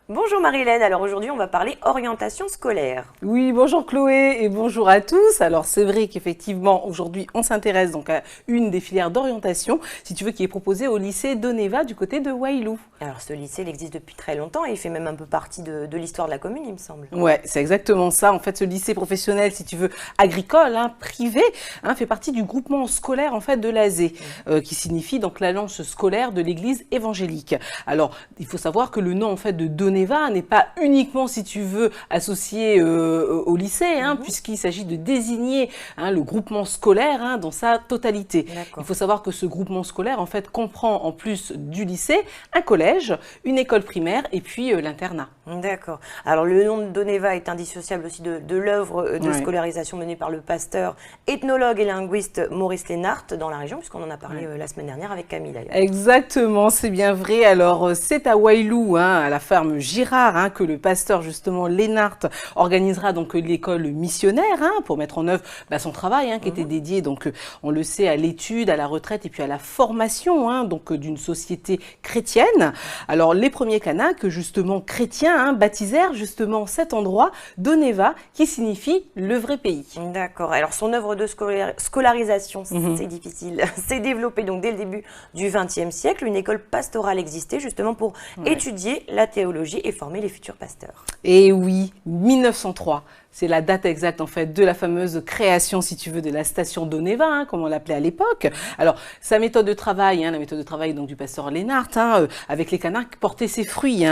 Bonjour Marie-Hélène, alors aujourd'hui on va parler orientation scolaire. Oui, bonjour Chloé et bonjour à tous. Alors c'est vrai qu'effectivement aujourd'hui on s'intéresse donc à une des filières d'orientation, si tu veux, qui est proposée au lycée d'Oneva du côté de Wailou. Alors ce lycée il existe depuis très longtemps et il fait même un peu partie de l'histoire de la commune il me semble. Ouais, c'est exactement ça. En fait, ce lycée professionnel, si tu veux, agricole, privé, fait partie du groupement scolaire en fait de l'ASE, qui signifie donc l'Alliance scolaire de l'Église évangélique. Alors, il faut savoir que le nom en fait de Doneva n'est pas uniquement, si tu veux, associé au lycée, puisqu'il s'agit de désigner le groupement scolaire dans sa totalité. Il faut savoir que ce groupement scolaire en fait comprend en plus du lycée un collège, une école primaire et puis l'internat. D'accord. Alors le nom de Doneva est indissociable aussi de l'œuvre de scolarisation menée par le pasteur, ethnologue et linguiste Maurice Lénart dans la région, puisqu'on en a parlé la semaine dernière avec Camille d'ailleurs. Exactement, c'est bien vrai. Alors c'est à Wailou, à la ferme Girard, que le pasteur justement Lénart organisera donc l'école missionnaire pour mettre en œuvre son travail qui était dédié, donc on le sait, à l'étude, à la retraite et puis à la formation donc d'une société chrétienne. Alors les premiers Kanaks justement chrétiens baptisèrent justement cet endroit Doneva, qui signifie le vrai pays. D'accord. Alors son œuvre de scolarisation, c'est difficile, s'est développée donc dès le début du XXe siècle. Une école pastorale existait justement pour étudier la théologie et former les futurs pasteurs. Et oui, 1903. C'est la date exacte en fait de la fameuse création, si tu veux, de la station d'Oneva, comme on l'appelait à l'époque. Alors sa méthode de travail, la méthode de travail donc du pasteur Lénart, avec les Kanaks, portait ses fruits.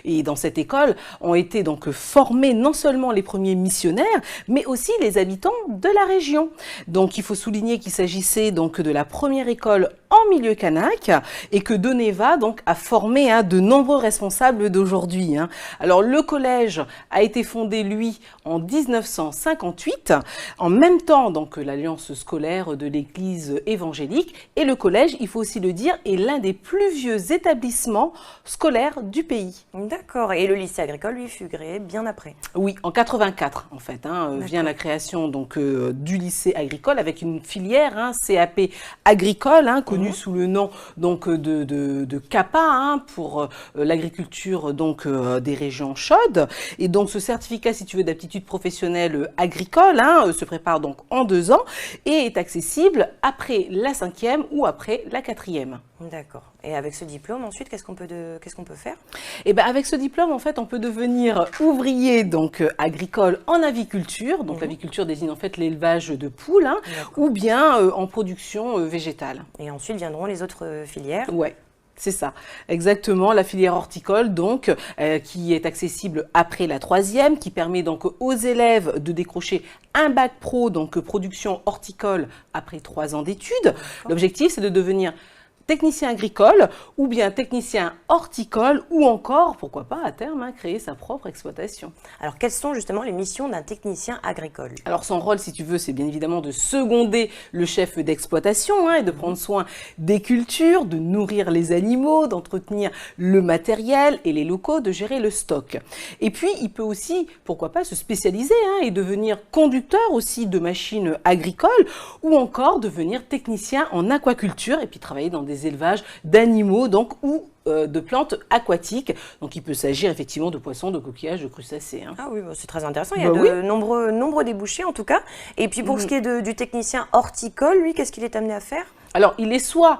Et dans cette école ont été donc formés non seulement les premiers missionnaires, mais aussi les habitants de la région. Donc il faut souligner qu'il s'agissait donc de la première école en milieu kanak et que Doneva donc a formé de nombreux responsables d'aujourd'hui. Alors le collège a été fondé lui en 1958, en même temps donc l'Alliance scolaire de l'Église évangélique, et le collège, il faut aussi le dire, est l'un des plus vieux établissements scolaires du pays. D'accord. Et le lycée agricole lui fut créé bien après. Oui, en 84 en fait, vient la création donc du lycée agricole avec une filière CAP agricole connue sous le nom donc de CAPA pour l'agriculture donc des régions chaudes. Et donc ce certificat, si tu veux, d'aptitude professionnelle agricole se prépare donc en 2 ans et est accessible après la 5e ou après la 4e. D'accord. Et avec ce diplôme, ensuite, qu'est-ce qu'on peut faire? Eh ben, avec ce diplôme, en fait, on peut devenir ouvrier donc agricole en aviculture. Donc l'aviculture désigne en fait l'élevage de poules, ou bien en production végétale. Et ensuite viendront les autres filières. Ouais. C'est ça, exactement, la filière horticole donc, qui est accessible après la 3e, qui permet donc aux élèves de décrocher un bac pro, donc production horticole après 3 ans d'études. L'objectif, c'est de devenir technicien agricole ou bien technicien horticole ou encore, pourquoi pas à terme, créer sa propre exploitation. Alors quelles sont justement les missions d'un technicien agricole? Alors son rôle, si tu veux, c'est bien évidemment de seconder le chef d'exploitation et de prendre soin des cultures, de nourrir les animaux, d'entretenir le matériel et les locaux, de gérer le stock. Et puis il peut aussi, pourquoi pas, se spécialiser et devenir conducteur aussi de machines agricoles ou encore devenir technicien en aquaculture et puis travailler dans des élevages d'animaux donc ou de plantes aquatiques. Donc il peut s'agir effectivement de poissons, de coquillages, de crustacés. Ah oui, c'est très intéressant. Il y a de nombreux débouchés en tout cas. Et puis pour ce qui est du technicien horticole, lui, qu'est-ce qu'il est amené à faire? Alors, il est soit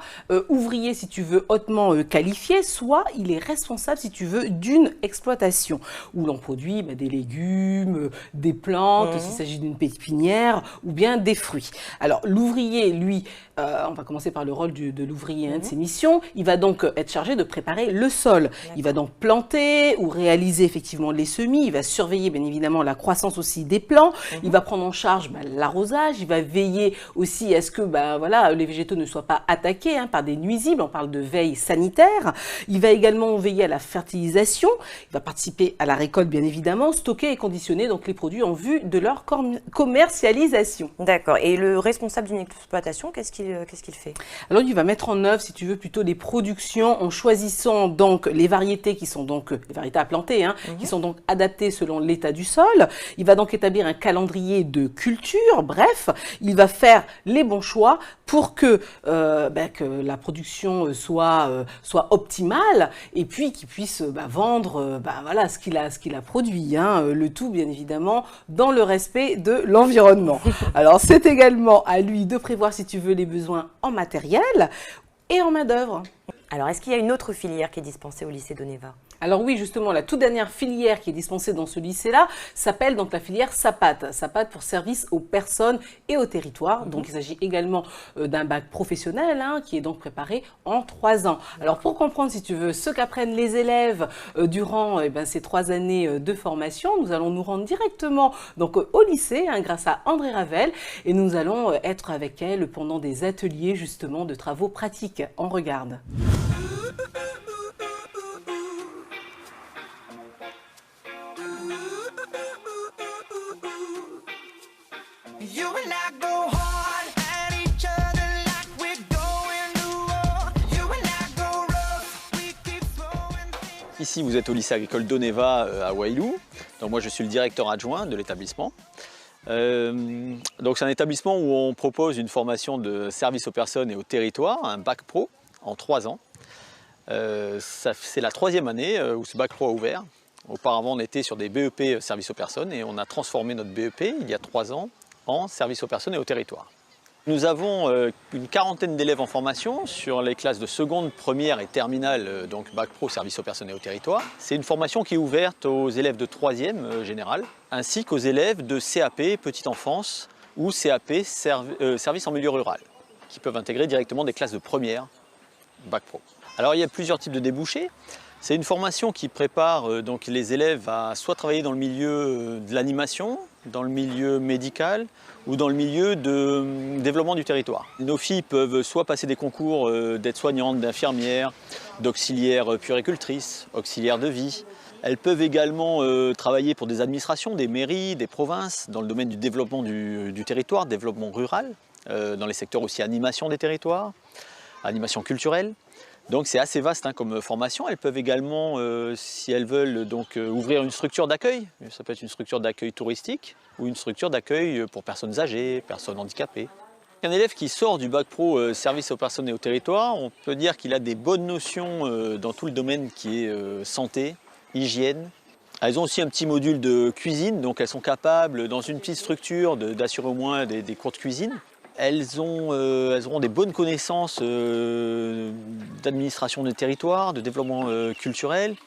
ouvrier, si tu veux, hautement qualifié, soit il est responsable, si tu veux, d'une exploitation où l'on produit des légumes, des plantes, s'il s'agit d'une pépinière, ou bien des fruits. Alors, l'ouvrier, lui, on va commencer par le rôle de l'ouvrier, de ses missions. Il va donc être chargé de préparer le sol. Il va donc planter ou réaliser effectivement les semis. Il va surveiller, bien évidemment, la croissance aussi des plants. Il va prendre en charge l'arrosage. Il va veiller aussi à ce que les végétaux ne soient pas attaqués par des nuisibles. On parle de veille sanitaire. Il va également veiller à la fertilisation. Il va participer à la récolte, bien évidemment, stocker et conditionner donc les produits en vue de leur commercialisation. D'accord. Et le responsable d'une exploitation, qu'est-ce qu'il fait? Alors, il va mettre en œuvre, si tu veux, plutôt les productions en choisissant donc les variétés qui sont donc les variétés à planter, qui sont donc adaptées selon l'état du sol. Il va donc établir un calendrier de culture. Bref, il va faire les bons choix pour que que la production soit optimale et puis qu'il puisse vendre voilà, ce qu'il a produit. Hein, le tout, bien évidemment, dans le respect de l'environnement. Alors, c'est également à lui de prévoir, si tu veux, les besoins en matériel et en main-d'œuvre. Alors, est-ce qu'il y a une autre filière qui est dispensée au lycée d'Oneva? Alors oui, justement, la toute dernière filière qui est dispensée dans ce lycée-là s'appelle donc la filière SAPAT. SAPAT pour service aux personnes et au territoire. Donc il s'agit également d'un bac professionnel hein, qui est donc préparé en 3 ans. Alors pour comprendre, si tu veux, ce qu'apprennent les élèves durant ces 3 années de formation, nous allons nous rendre directement donc, au lycée hein, grâce à André Ravel et nous allons être avec elle pendant des ateliers justement de travaux pratiques. On regarde. Ici, vous êtes au lycée agricole d'Oneva à Wailou. Donc moi, je suis le directeur adjoint de l'établissement. Donc c'est un établissement où on propose une formation de service aux personnes et au territoire, un bac pro en 3 ans. C'est la 3e année où ce bac pro a ouvert. Auparavant, on était sur des BEP service aux personnes et on a transformé notre BEP il y a 3 ans en service aux personnes et au territoire. Nous avons une quarantaine d'élèves en formation sur les classes de seconde, première et terminale, donc bac pro service aux personnes et au territoire. C'est une formation qui est ouverte aux élèves de 3e général, ainsi qu'aux élèves de CAP petite enfance ou CAP service en milieu rural, qui peuvent intégrer directement des classes de première bac pro. Alors il y a plusieurs types de débouchés. C'est une formation qui prépare donc les élèves à soit travailler dans le milieu de l'animation, dans le milieu médical ou dans le milieu de développement du territoire. Nos filles peuvent soit passer des concours d'aide-soignante, d'infirmière, d'auxiliaire puéricultrice, auxiliaire de vie. Elles peuvent également travailler pour des administrations, des mairies, des provinces, dans le domaine du développement du territoire, développement rural, dans les secteurs aussi animation des territoires, animation culturelle. Donc c'est assez vaste hein, comme formation. Elles peuvent également, si elles veulent, donc, ouvrir une structure d'accueil. Ça peut être une structure d'accueil touristique ou une structure d'accueil pour personnes âgées, personnes handicapées. Un élève qui sort du bac pro service aux personnes et au territoire, on peut dire qu'il a des bonnes notions dans tout le domaine qui est santé, hygiène. Elles ont aussi un petit module de cuisine, donc elles sont capables, dans une petite structure, d'assurer au moins des cours de cuisine. Elles auront des bonnes connaissances d'administration des territoires, de développement culturel.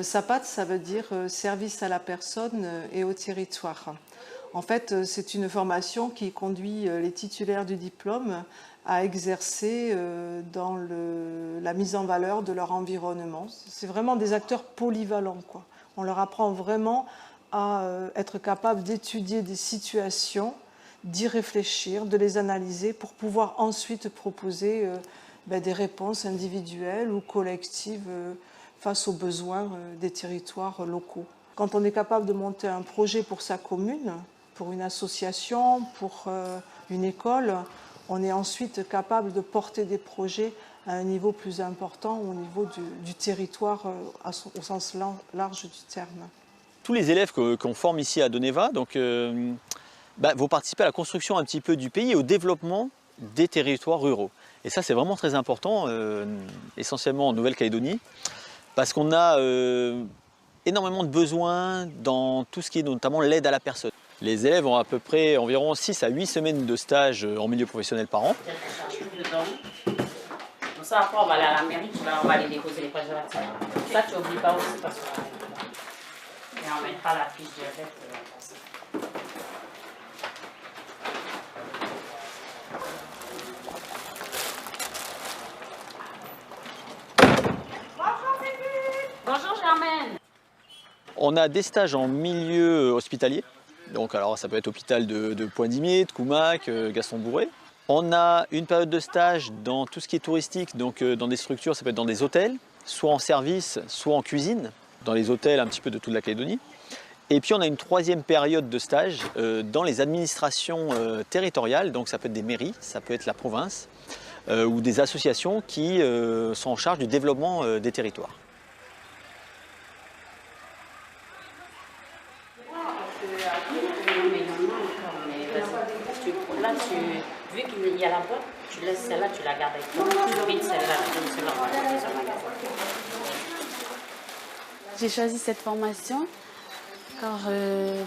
SAPAT, ça veut dire service à la personne et au territoire. En fait, c'est une formation qui conduit les titulaires du diplôme à exercer dans la mise en valeur de leur environnement. C'est vraiment des acteurs polyvalents, quoi. On leur apprend vraiment à être capable d'étudier des situations, d'y réfléchir, de les analyser pour pouvoir ensuite proposer des réponses individuelles ou collectives face aux besoins des territoires locaux. Quand on est capable de monter un projet pour sa commune, pour une association, pour une école, on est ensuite capable de porter des projets à un niveau plus important, au niveau du territoire au sens large du terme. Tous les élèves qu'on forme ici à Doneva, donc, vont participer à la construction un petit peu du pays et au développement des territoires ruraux. Et ça, c'est vraiment très important, essentiellement en Nouvelle-Calédonie, parce qu'on a énormément de besoins dans tout ce qui est notamment l'aide à la personne. Les élèves ont à peu près environ 6 à 8 semaines de stage en milieu professionnel par an. Ça, après, on va aller à la mairie, on va aller déposer les préservatifs. Ça, tu n'oublies pas aussi parce que... Et on mettra la fiche diabète. Bonjour Germaine. On a des stages en milieu hospitalier. Donc alors ça peut être hôpital de Poindimier, de Coumac, Gaston-Bourré. On a une période de stage dans tout ce qui est touristique, donc dans des structures, ça peut être dans des hôtels, soit en service, soit en cuisine, dans les hôtels un petit peu de toute la Calédonie. Et puis on a une 3e période de stage dans les administrations territoriales, donc ça peut être des mairies, ça peut être la province, ou des associations qui sont en charge du développement des territoires. Vu qu'il y a la boîte, tu laisses celle-là, tu la gardes avec toi. Tu vides celle-là, celle-là, on va la mettre au magasin. J'ai choisi cette formation car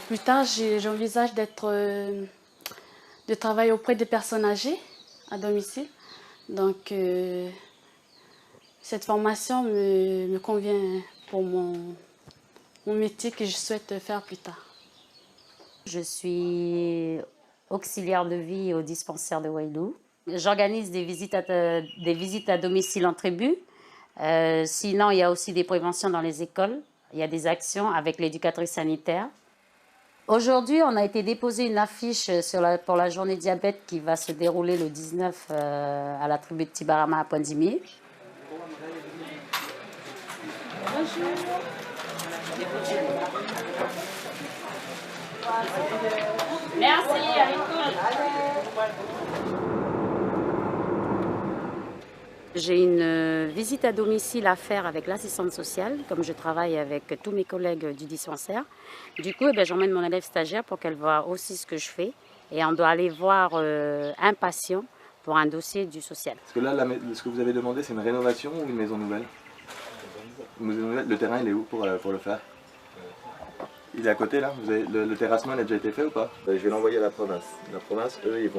plus tard, j'envisage de travailler auprès des personnes âgées à domicile. Donc, cette formation me convient pour mon métier que je souhaite faire plus tard. Je suis auxiliaire de vie au dispensaire de Wailou. J'organise des visites à domicile en tribu. Sinon, il y a aussi des préventions dans les écoles. Il y a des actions avec l'éducatrice sanitaire. Aujourd'hui, on a été déposer une affiche pour la journée diabète qui va se dérouler le 19 à la tribu de Tibarama à Pointe-Dimier. Bonjour. Merci, allez, cool. J'ai une visite à domicile à faire avec l'assistante sociale, comme je travaille avec tous mes collègues du dispensaire. Du coup, j'emmène mon élève stagiaire pour qu'elle voie aussi ce que je fais. Et on doit aller voir un patient pour un dossier du social. Parce que là, ce que vous avez demandé, c'est une rénovation ou une maison nouvelle? Une maison nouvelle. Le terrain, il est où pour le faire? Il est à côté là? Le terrassement il a déjà été fait ou pas? Je vais l'envoyer à la province. La province, eux,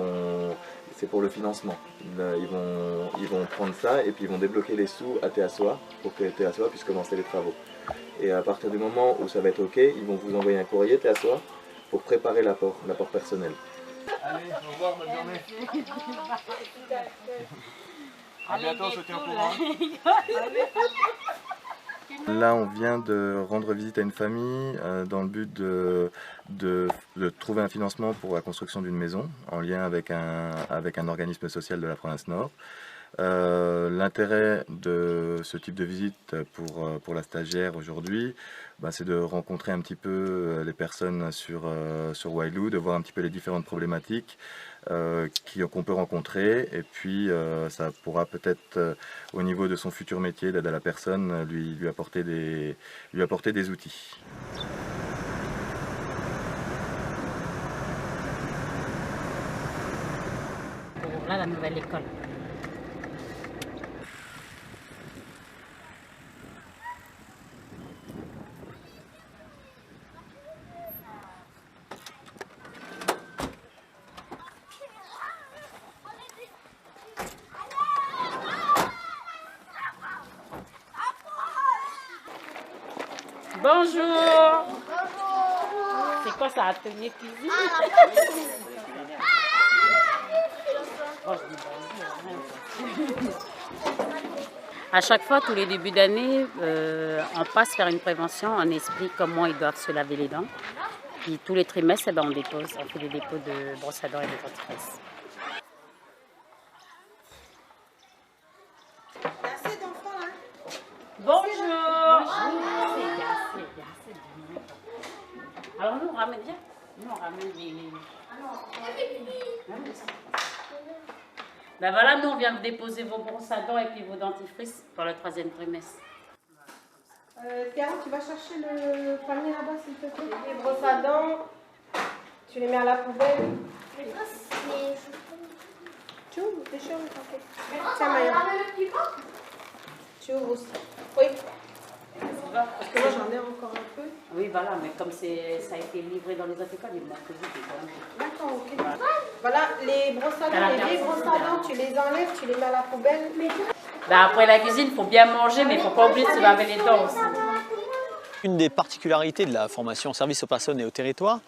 c'est pour le financement. Ils vont prendre ça et puis ils vont débloquer les sous à Théassois pour que Théassois puisse commencer les travaux. Et à partir du moment où ça va être OK, ils vont vous envoyer un courrier Théassois pour préparer l'apport personnel. Allez, au revoir, bonne journée. À bientôt, je te tiens au courant. Là, on vient de rendre visite à une famille dans le but de trouver un financement pour la construction d'une maison en lien avec un organisme social de la province Nord. L'intérêt de ce type de visite pour la stagiaire aujourd'hui, c'est de rencontrer un petit peu les personnes sur Wailou, de voir un petit peu les différentes problématiques qu'on peut rencontrer, et puis ça pourra peut-être au niveau de son futur métier d'aide à la personne lui apporter des outils. Là, la nouvelle école. Bonjour. C'est quoi ça, atelier cuisine? À chaque fois, tous les débuts d'année, on passe faire une prévention, on explique comment ils doivent se laver les dents. Puis tous les trimestres, on fait des dépôts de brosse à dents et de dentifrice. Bonjour. Alors nous on ramène bien. Nous on ramène les... Ben voilà, nous on vient de déposer vos brosses à dents et puis vos dentifrices pour le 3e trimestre. Théa, tu vas chercher le panier là-bas s'il te plaît. Les brosses à dents, tu les mets à la poubelle. Tu ouvres, t'es chaud, ok. Tiens, Maya. Tu ouvres aussi. Oui. Parce que moi j'en ai encore un peu. Oui, voilà, mais comme ça a été livré dans les autres écoles, il manque vite. D'accord, ok. Voilà, les brosses à dents, les vieilles brosses à dents, tu les enlèves, tu les mets à la poubelle. Ben après la cuisine, il faut bien manger, mais il ne faut pas oublier de se laver les dents aussi. Une des particularités de la formation service aux personnes et au territoire,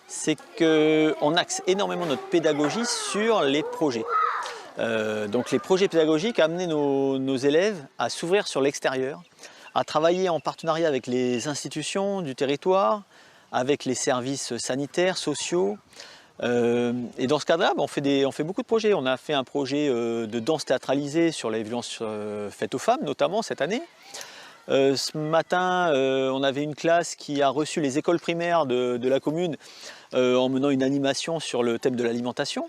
c'est qu'on axe énormément notre pédagogie sur les projets. Donc les projets pédagogiques amenaient nos élèves à s'ouvrir sur l'extérieur, à travailler en partenariat avec les institutions du territoire, avec les services sanitaires, sociaux. Et dans ce cadre-là, on fait beaucoup de projets. On a fait un projet de danse théâtralisée sur les violences faites aux femmes, notamment cette année. Ce matin, on avait une classe qui a reçu les écoles primaires de la commune en menant une animation sur le thème de l'alimentation.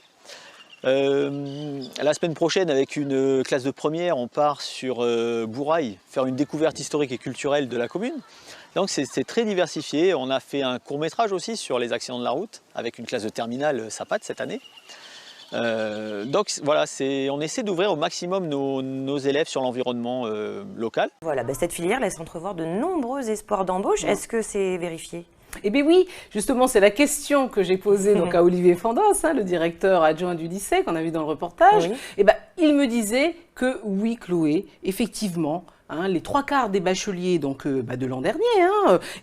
La semaine prochaine, avec une classe de première, on part sur Bourail, faire une découverte historique et culturelle de la commune. Donc c'est très diversifié. On a fait un court-métrage aussi sur les accidents de la route, avec une classe de terminale Sapat cette année. Donc voilà, on essaie d'ouvrir au maximum nos élèves sur l'environnement local. Voilà, cette filière laisse entrevoir de nombreux espoirs d'embauche. Est-ce que c'est vérifié? Eh bien oui, justement, c'est la question que j'ai posée donc, à Olivier Fandos, le directeur adjoint du lycée qu'on a vu dans le reportage. Oui. Eh ben, il me disait que oui, Chloé, effectivement, les 3/4 des bacheliers donc, de l'an dernier,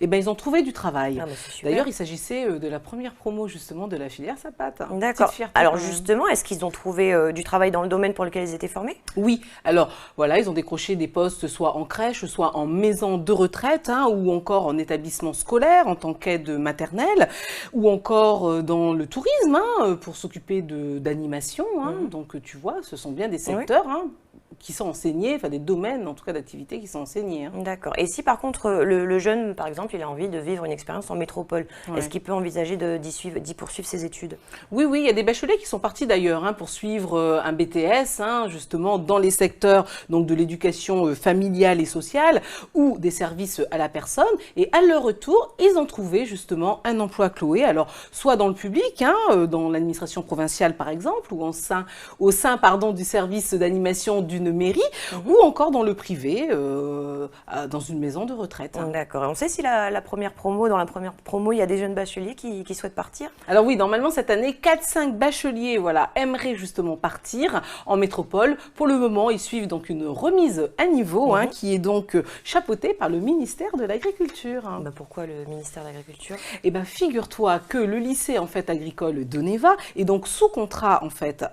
eh ben, ils ont trouvé du travail. Ah, D'ailleurs, il s'agissait de la première promo justement de la filière Sapat. D'accord. Alors justement, est-ce qu'ils ont trouvé du travail dans le domaine pour lequel ils étaient formés? Oui, alors voilà, ils ont décroché des postes soit en crèche, soit en maison de retraite, ou encore en établissement scolaire en tant qu'aide maternelle, ou encore dans le tourisme pour s'occuper d'animation. Donc tu vois, ce sont bien des secteurs qui sont enseignés, enfin des domaines en tout cas d'activité qui sont enseignés. D'accord. Et si par contre le jeune, par exemple, il a envie de vivre une expérience en métropole, est-ce qu'il peut envisager d'y poursuivre ses études? Oui, il y a des bacheliers qui sont partis d'ailleurs pour suivre un BTS, justement dans les secteurs donc, de l'éducation familiale et sociale ou des services à la personne. Et à leur retour, ils ont trouvé justement un emploi, Chloé. Alors, soit dans le public, dans l'administration provinciale par exemple, ou au sein du service d'animation d'une mairie, ou encore dans le privé, dans une maison de retraite. D'accord. Et on sait si dans la première promo, il y a des jeunes bacheliers qui souhaitent partir? Alors oui, normalement cette année, 4-5 bacheliers aimeraient justement partir en métropole. Pour le moment, ils suivent donc une remise à niveau qui est donc chapeautée par le ministère de l'Agriculture. Pourquoi le ministère de l'Agriculture? Eh bien, figure-toi que le lycée agricole d'Oneva est donc sous contrat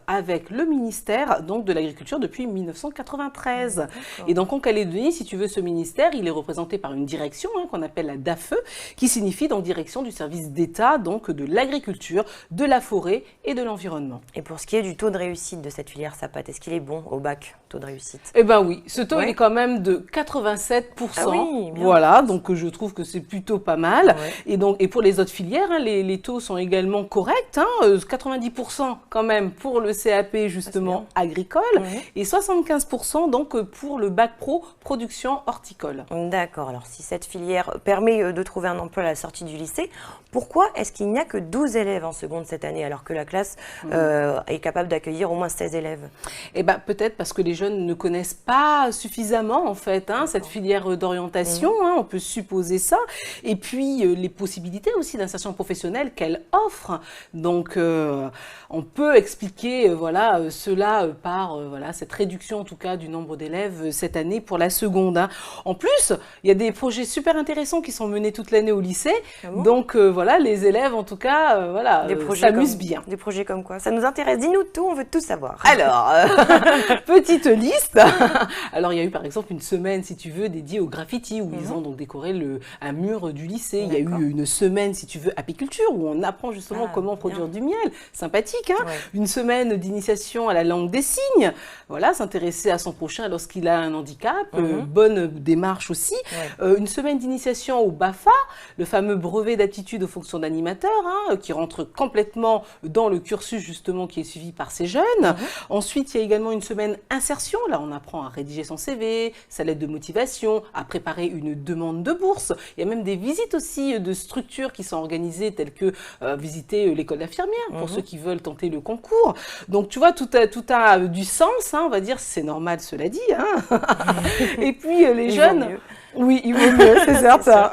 avec le ministère donc, de l'Agriculture depuis 1993. Et donc en Calédonie, si tu veux, ce ministère, il est représenté par une direction qu'on appelle la DAFE, qui signifie donc direction du service d'État donc de l'agriculture, de la forêt et de l'environnement. Et pour ce qui est du taux de réussite de cette filière Sapat, est-ce qu'il est bon au bac, taux de réussite? Eh bien oui, ce taux il est quand même de 87%. Ah oui, bien. Voilà, donc je trouve que c'est plutôt pas mal. Et pour les autres filières, les taux sont également corrects. 90% quand même pour le CAP justement agricole et 75% donc pour le bac pro production horticole. D'accord. Alors si cette filière permet de trouver un emploi à la sortie du lycée, pourquoi est-ce qu'il n'y a que 12 élèves en seconde cette année alors que la classe est capable d'accueillir au moins 16 élèves? Eh ben peut-être parce que les jeunes ne connaissent pas suffisamment en fait cette filière d'orientation, on peut supposer ça. Et puis les possibilités aussi d'insertion professionnelle qu'elle offre. Donc on peut expliquer cela par cette réduction en tout cas du nombre d'élèves cette année pour la seconde. En plus, il y a des projets super intéressants qui sont menés toute l'année au lycée. Donc les élèves en tout cas s'amusent bien. Des projets comme quoi? Ça nous intéresse, dis-nous tout, on veut tout savoir. Alors, petite liste. Alors il y a eu par exemple une semaine, si tu veux, dédiée au graffiti où ils ont donc décoré un mur du lycée. Il y a eu une semaine, si tu veux, apiculture où on apprend justement comment produire du miel. Sympathique, Une semaine d'initiation à la langue des signes. S'intéresser à son prochain lorsqu'il a un handicap. Bonne démarche aussi. Une semaine d'initiation au BAFA, le fameux brevet d'aptitude aux fonctions d'animateur, qui rentre complètement dans le cursus justement qui est suivi par ces jeunes. Ensuite, il y a également une semaine insertion. Là, on apprend à rédiger son CV, sa lettre de motivation, à préparer une demande de bourse. Il y a même des visites aussi de structures qui sont organisées telles que visiter l'école d'infirmière pour ceux qui veulent tenter le concours. Donc, tu vois, tout a du sens, on va dire, c'est normal, cela dit. Et puis, les jeunes... Oui, il vaut mieux, c'est certain.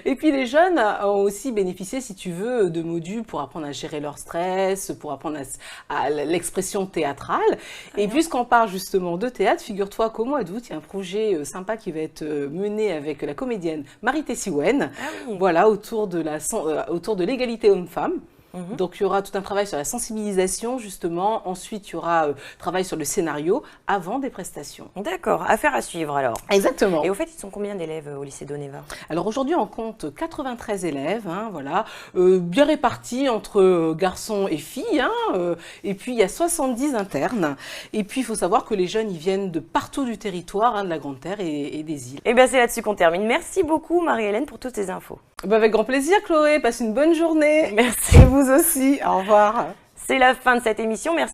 Et puis les jeunes ont aussi bénéficié, si tu veux, de modules pour apprendre à gérer leur stress, pour apprendre à l'expression théâtrale. Et puisqu'on parle justement de théâtre, figure-toi qu'au mois d'août, il y a un projet sympa qui va être mené avec la comédienne Marie Tessiwen, autour de l'égalité homme-femme. Donc, il y aura tout un travail sur la sensibilisation, justement. Ensuite, il y aura travail sur le scénario avant des prestations. D'accord. Affaire à suivre, alors. Exactement. Et au fait, ils sont combien d'élèves au lycée d'Oneva? Alors, aujourd'hui, on compte 93 élèves, bien répartis entre garçons et filles. Et puis, il y a 70 internes. Et puis, il faut savoir que les jeunes, ils viennent de partout du territoire, de la Grande Terre et des îles. Eh bien, c'est là-dessus qu'on termine. Merci beaucoup, Marie-Hélène, pour toutes ces infos. Avec grand plaisir, Chloé. Passe une bonne journée. Merci. Et vous aussi. Au revoir. C'est la fin de cette émission. Merci.